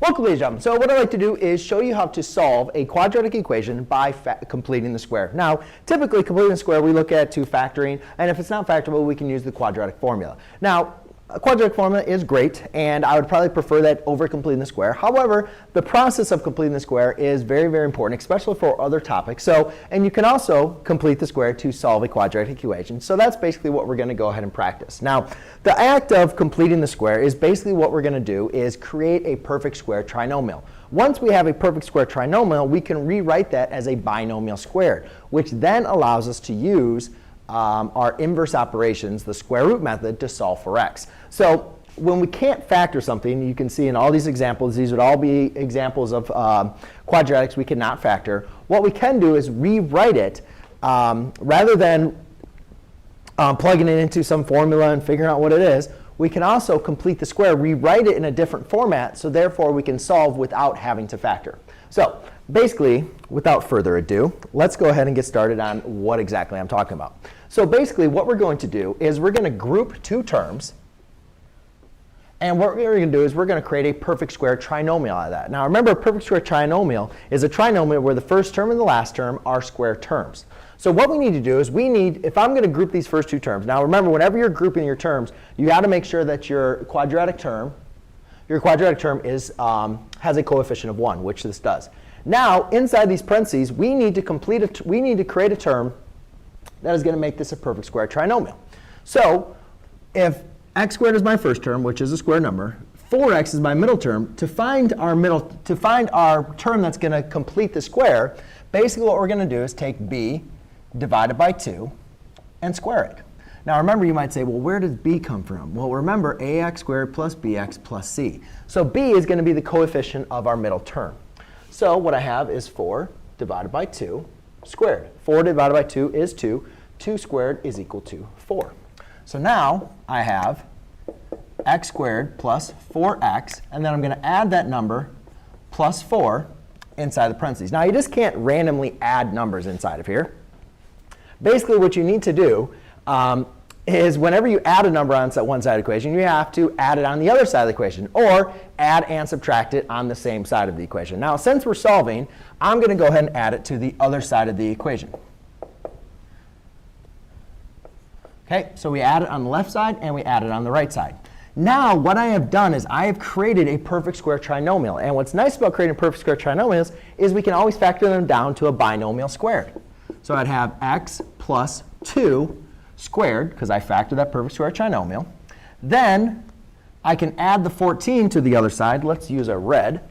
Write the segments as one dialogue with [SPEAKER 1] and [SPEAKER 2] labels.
[SPEAKER 1] Welcome, ladies and gentlemen. So what I'd like to do is show you how to solve a quadratic equation by completing the square. Now, typically completing the square, we look at factoring, and if it's not factorable, we can use the quadratic formula. Now, a quadratic formula is great, and I would probably prefer that over completing the square. However, the process of completing the square is very, very important, especially for other topics. And you can also complete the square to solve a quadratic equation. So that's basically what we're going to go ahead and practice. Now, the act of completing the square is basically what we're going to do is create a perfect square trinomial. Once we have a perfect square trinomial, we can rewrite that as a binomial squared, which then allows us to use our inverse operations, the square root method, to solve for x. So when we can't factor something, you can see in all these examples, these would all be examples of quadratics we cannot factor. What we can do is rewrite it rather than plugging it into some formula and figuring out what it is. We can also complete the square, rewrite it in a different format, so therefore we can solve without having to factor. So basically, without further ado, let's go ahead and get started on what exactly I'm talking about. So basically, what we're going to do is we're going to group two terms. And what we're going to do is we're going to create a perfect square trinomial out of that. Now remember, a perfect square trinomial is a trinomial where the first term and the last term are square terms. So what we need to do is if I'm going to group these first two terms. Now remember, whenever you're grouping your terms, you got to make sure that your quadratic term is, has a coefficient of 1, which this does. Now, inside these parentheses, we need to create a term that is going to make this a perfect square trinomial. So if x squared is my first term, which is a square number, 4x is my middle term, to find our term that's going to complete the square, basically what we're going to do is take b divided by 2 and square it. Now remember, you might say, well, where does b come from? Well, remember, ax squared plus bx plus c. So b is going to be the coefficient of our middle term. So what I have is 4 divided by 2 squared. 4 divided by 2 is 2. 2 squared is equal to 4. So now I have x squared plus 4x, and then I'm going to add that number plus 4 inside the parentheses. Now you just can't randomly add numbers inside of here. Basically what you need to do is whenever you add a number on one side of the equation, you have to add it on the other side of the equation, or add and subtract it on the same side of the equation. Now since we're solving, I'm going to go ahead and add it to the other side of the equation. OK, so we add it on the left side, and we add it on the right side. Now what I have done is I have created a perfect square trinomial. And what's nice about creating perfect square trinomials is we can always factor them down to a binomial squared. So I'd have x plus 2 squared, because I factored that perfect square trinomial. Then I can add the 14 to the other side. Let's use a red.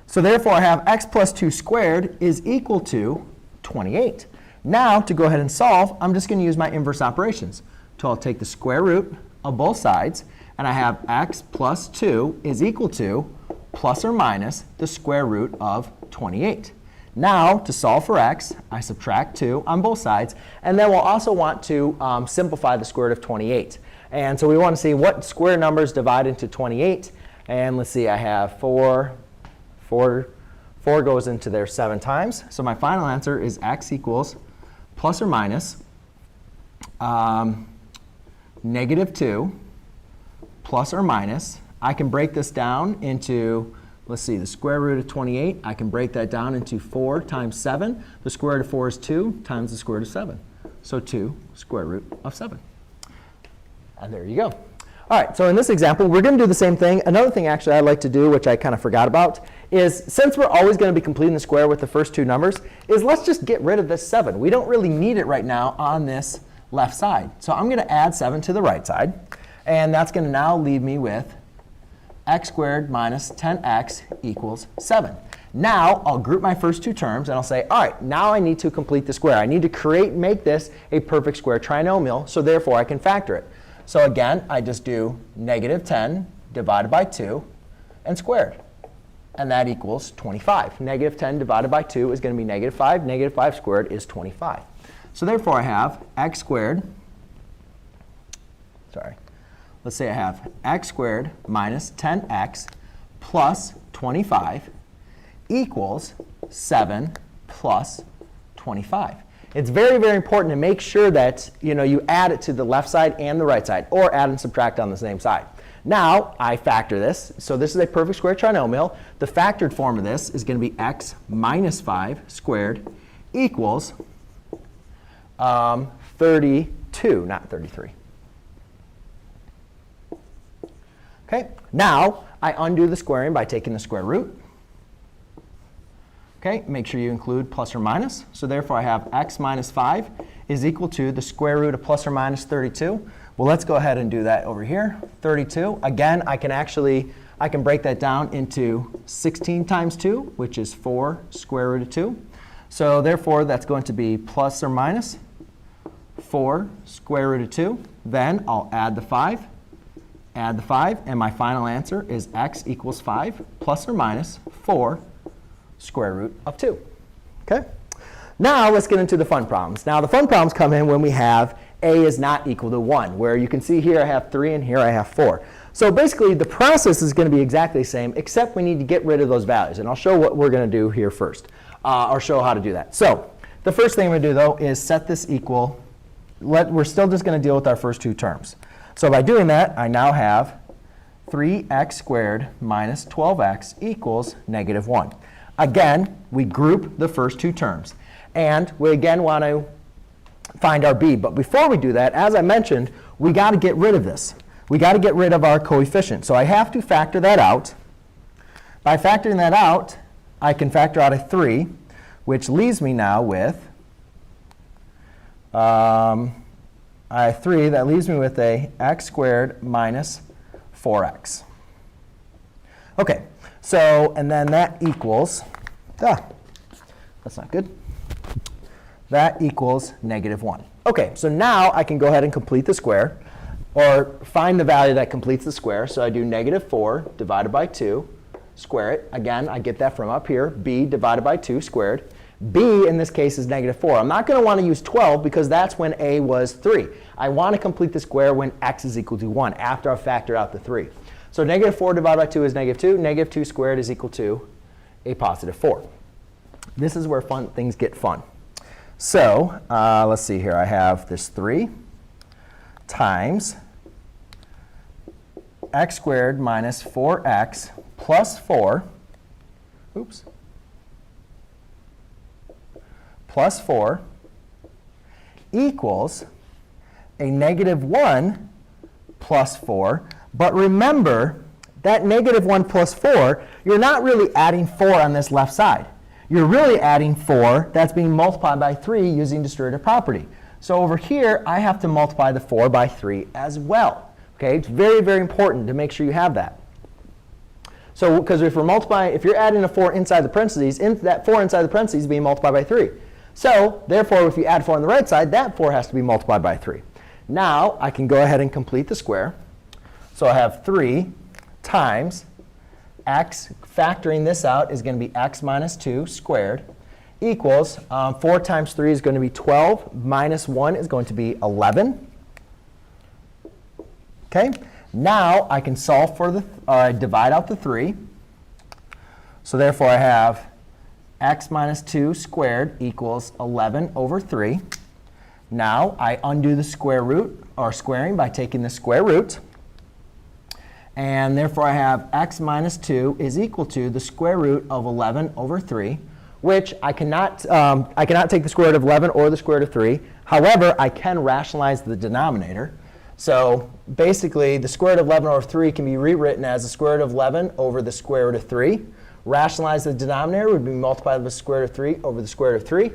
[SPEAKER 1] So therefore, I have x plus 2 squared is equal to 28. Now, to go ahead and solve, I'm just going to use my inverse operations. So I'll take the square root of both sides, and I have x plus 2 is equal to plus or minus the square root of 28. Now, to solve for x, I subtract 2 on both sides. And then we'll also want to simplify the square root of 28. And so we want to see what square numbers divide into 28. And let's see, I have 4 goes into there 7 times. So my final answer is x equals plus or minus negative 2 plus or minus. I can break this down into, let's see, the square root of 28. I can break that down into 4 times 7. The square root of 4 is 2 times the square root of 7. So 2 square root of 7. And there you go. All right, so in this example, we're going to do the same thing. Another thing, actually, I'd like to do, which I kind of forgot about, is since we're always going to be completing the square with the first two numbers, is let's just get rid of this 7. We don't really need it right now on this left side. So I'm going to add 7 to the right side. And that's going to now leave me with x squared minus 10x equals 7. Now I'll group my first two terms, and I'll say, all right, now I need to complete the square. I need to make this a perfect square trinomial, so therefore I can factor it. So again, I just do negative 10 divided by 2 and squared. And that equals 25. Negative 10 divided by 2 is going to be negative 5. Negative 5 squared is 25. So therefore, I have x squared. Let's say I have x squared minus 10x plus 25 equals 7 plus 25. It's very, very important to make sure that you add it to the left side and the right side, or add and subtract on the same side. Now I factor this. So this is a perfect square trinomial. The factored form of this is going to be x minus 5 squared equals 32, not 33. Okay, now I undo the squaring by taking the square root. Okay, make sure you include plus or minus. So therefore I have x minus 5 is equal to the square root of plus or minus 32. Well, let's go ahead and do that over here. 32. Again, I can break that down into 16 times 2, which is 4 square root of 2. So therefore, that's going to be plus or minus 4 square root of 2. Then I'll add the 5, and my final answer is x equals 5 plus or minus 4 square root of 2. Okay? Now let's get into the fun problems. Now the fun problems come in when we have a is not equal to 1, where you can see here I have 3 and here I have 4. So basically the process is going to be exactly the same, except we need to get rid of those values. And I'll show what we're going to do here first, or show how to do that. So the first thing we're going to do, though, is set this equal. We're still just going to deal with our first two terms. So by doing that, I now have 3x squared minus 12x equals negative 1. Again, we group the first two terms. And we again want to find our b. But before we do that, as I mentioned, we got to get rid of this. We got to get rid of our coefficient. So I have to factor that out. By factoring that out, I can factor out a 3, which leaves me now with a 3 that leaves me with a x squared minus 4x. OK, so and then that equals, that's not good. That equals negative 1. OK, so now I can go ahead and complete the square, or find the value that completes the square. So I do negative 4 divided by 2, square it. Again, I get that from up here, b divided by 2 squared. b in this case is negative 4. I'm not going to want to use 12 because that's when a was 3. I want to complete the square when x is equal to 1 after I've factored out the 3. So negative 4 divided by 2 is negative 2. Negative 2 squared is equal to a positive 4. This is where things get fun. So let's see here. I have this 3 times x squared minus 4x plus 4, plus 4 equals a negative 1 plus 4. But remember, that negative 1 plus 4, you're not really adding 4 on this left side. You're really adding 4 that's being multiplied by 3 using distributive property. So over here, I have to multiply the 4 by 3 as well. Okay, it's very, very important to make sure you have that. So because if you're adding a 4 inside the parentheses, that 4 inside the parentheses is being multiplied by 3. So therefore, if you add 4 on the right side, that 4 has to be multiplied by 3. Now I can go ahead and complete the square. So I have 3 times x, factoring this out, is going to be x minus 2 squared equals 4 times 3 is going to be 12 minus 1 is going to be 11. Okay, now I can solve for divide out the 3. So therefore I have x minus 2 squared equals 11 over 3. Now I undo the square root, or squaring, by taking the square root. And therefore I have x minus 2 is equal to the square root of 11 over 3, which I cannot take the square root of 11 or the square root of 3. However, I can rationalize the denominator. So basically, the square root of 11 over 3 can be rewritten as the square root of 11 over the square root of 3. Rationalize the denominator would be multiplied by the square root of 3 over the square root of 3.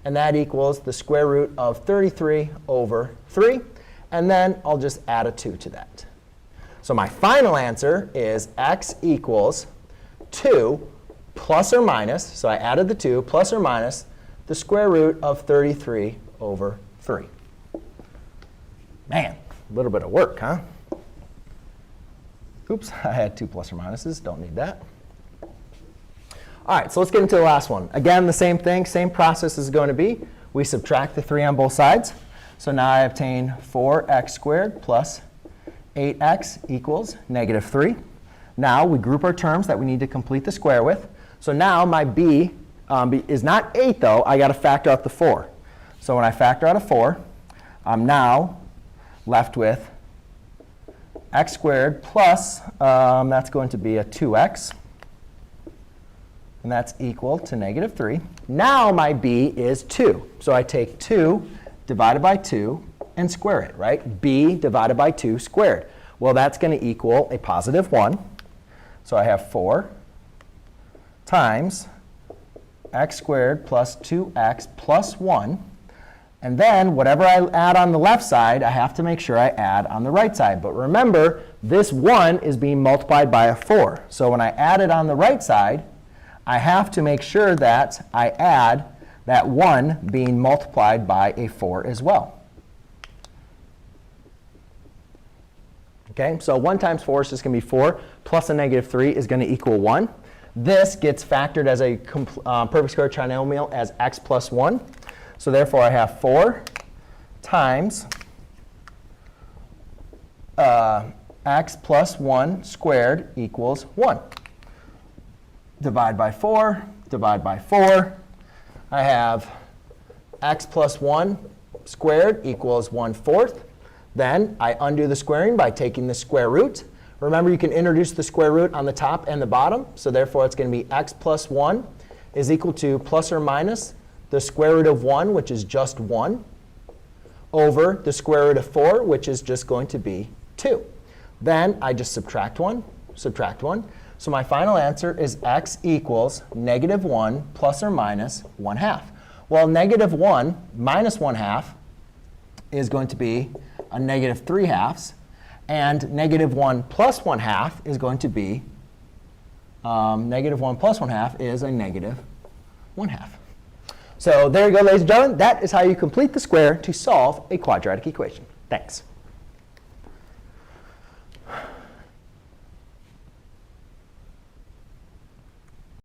[SPEAKER 1] And that equals the square root of 33 over 3. And then I'll just add a 2 to that. So my final answer is x equals 2 plus or minus, so I added the 2, plus or minus the square root of 33 over 3. Man, a little bit of work, huh? Oops, I had 2 plus or minuses. Don't need that. All right, so let's get into the last one. Again, the same thing, same process is going to be. We subtract the 3 on both sides. So now I obtain 4x squared plus 8x equals negative 3. Now we group our terms that we need to complete the square with. So now my b is not 8, though. I got to factor out the 4. So when I factor out a 4, I'm now left with x squared plus, that's going to be a 2x. And that's equal to negative 3. Now my b is 2. So I take 2 divided by 2 and square it, right? b divided by 2 squared. Well, that's going to equal a positive 1. So I have 4 times x squared plus 2x plus 1. And then whatever I add on the left side, I have to make sure I add on the right side. But remember, this 1 is being multiplied by a 4. So when I add it on the right side, I have to make sure that I add that 1 being multiplied by a 4 as well. Okay, so 1 times 4 is just going to be 4, plus a negative 3 is going to equal 1. This gets factored as a perfect square trinomial as x plus 1. So therefore, I have 4 times x plus 1 squared equals 1. Divide by 4, divide by 4. I have x plus 1 squared equals 1/4. Then I undo the squaring by taking the square root. Remember, you can introduce the square root on the top and the bottom. So therefore, it's going to be x plus 1 is equal to plus or minus the square root of 1, which is just 1, over the square root of 4, which is just going to be 2. Then I just subtract 1, subtract 1. So my final answer is x equals negative 1 plus or minus 1/2. Well, negative 1 minus 1/2 is going to be a negative 3/2. And negative 1 plus 1/2 is going to be, negative 1 plus 1/2 is a negative 1/2. So there you go, ladies and gentlemen. That is how you complete the square to solve a quadratic equation. Thanks.